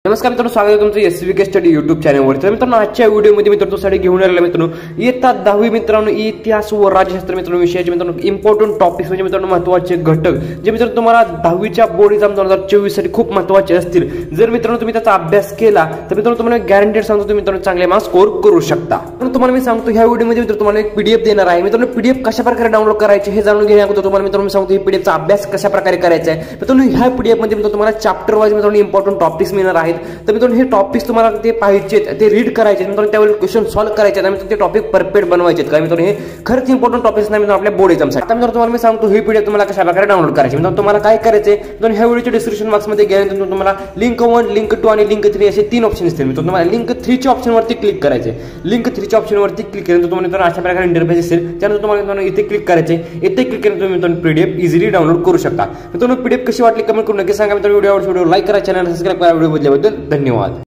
नमस्कार मित्रांनो, स्वागत आहे तुमचं एसवीके स्टडी यूट्यूब चॅनलवर। तर मित्रांनो, आजच्या व्हिडिओमध्ये मित्रांनो साठी घेऊन आलेला मित्रांनो इयत्ता 10वी मित्रांनो इतिहास व राज्यशास्त्र मित्रांनो विषयाचे मित्रांनो इम्पॉर्टंट टॉपिक्स म्हणजे मित्रांनो महत्त्वाचे घटक जे मित्रांनो तुम्हाला 10वीच्या बोर्ड एग्जाम 2024 साठी खूप महत्त्वाचे असतील। जर मित्रांनो तुम्ही त्याचा अभ्यास केला तर मित्रांनो तुम्हाला गॅरंटेड सांगतो तुम्ही मित्रांनो चांगले मार्क्स स्कोर करू शकता। तर तुम्हाला मी सांगतो ह्या व्हिडिओमध्ये मित्रांनो तुम्हाला एक पीडीएफ देणार आहे। मित्रांनो पीडीएफ कशा प्रकारे डाउनलोड करायचे हे जाणून घेण्या अगोदर तुम्हाला मित्रांनो मी सांगतो ही पीडीएफचा अभ्यास कशा प्रकारे करायचा आहे। मित्रांनो ह्या पीडीएफ मध्ये मित्रांनो तुम्हाला चॅप्टर वाईज मित्रांनो इम्पॉर्टंट टॉपिक्स मिळणार आहेत। तर मित्रांनो हे टॉपिक्स तुम्हाला ते पाहिजेत, ते रीड करायचे मित्रांनो, त्यावर क्वेश्चन सॉल्व्ह करायचे आणि ते टॉपिक परफेक्ट बनवायचे आहेत। मित्रांनो हे खरंच इम्पॉर्टंट टॉपिक्स नाही मित्रांनो आपल्या बोर्ड एक्झामसाठी। आता मित्रांनो तुम्हाला मी सांगतो ही पीडीएफ तुम्हाला कशा प्रकारे डाउनलोड करायची। मित्रांनो तुम्हाला काय करायचे, मित्रांनो ह्या व्हिडिओच्या डिस्क्रिप्शन बॉक्स मध्ये गेल्यानंतर तुम्हाला लिंक 1, लिंक 2 आणि लिंक 3 असे 3 ऑप्शन दिसतील। मित्रांनो तुम्हाला लिंक 3 च्या ऑप्शन वरती क्लिक करायचे। लिंक 3 च्या ऑप्शन वरती क्लिक केल्यानंतर तुम्हाला मित्रांनो अशा प्रकारे इंटरफेस दिसेल। त्यानंतर तुम्हाला मित्रांनो इथे क्लिक करायचे। इथे क्लिक केल्यानंतर तुम्ही मित्रांनो पीडीएफ इझिली डाउनलोड करू शकता। मित्रांनो पीडीएफ कशी वाटली कमेंट करून नक्की सांगा। मित्रांनो व्हिडिओ आवडल्यास व्हिडिओ लाईक करा, चॅनल सबस्क्राइब करा। व्हिडिओ बघितल्याबद्दल धन्यवाद।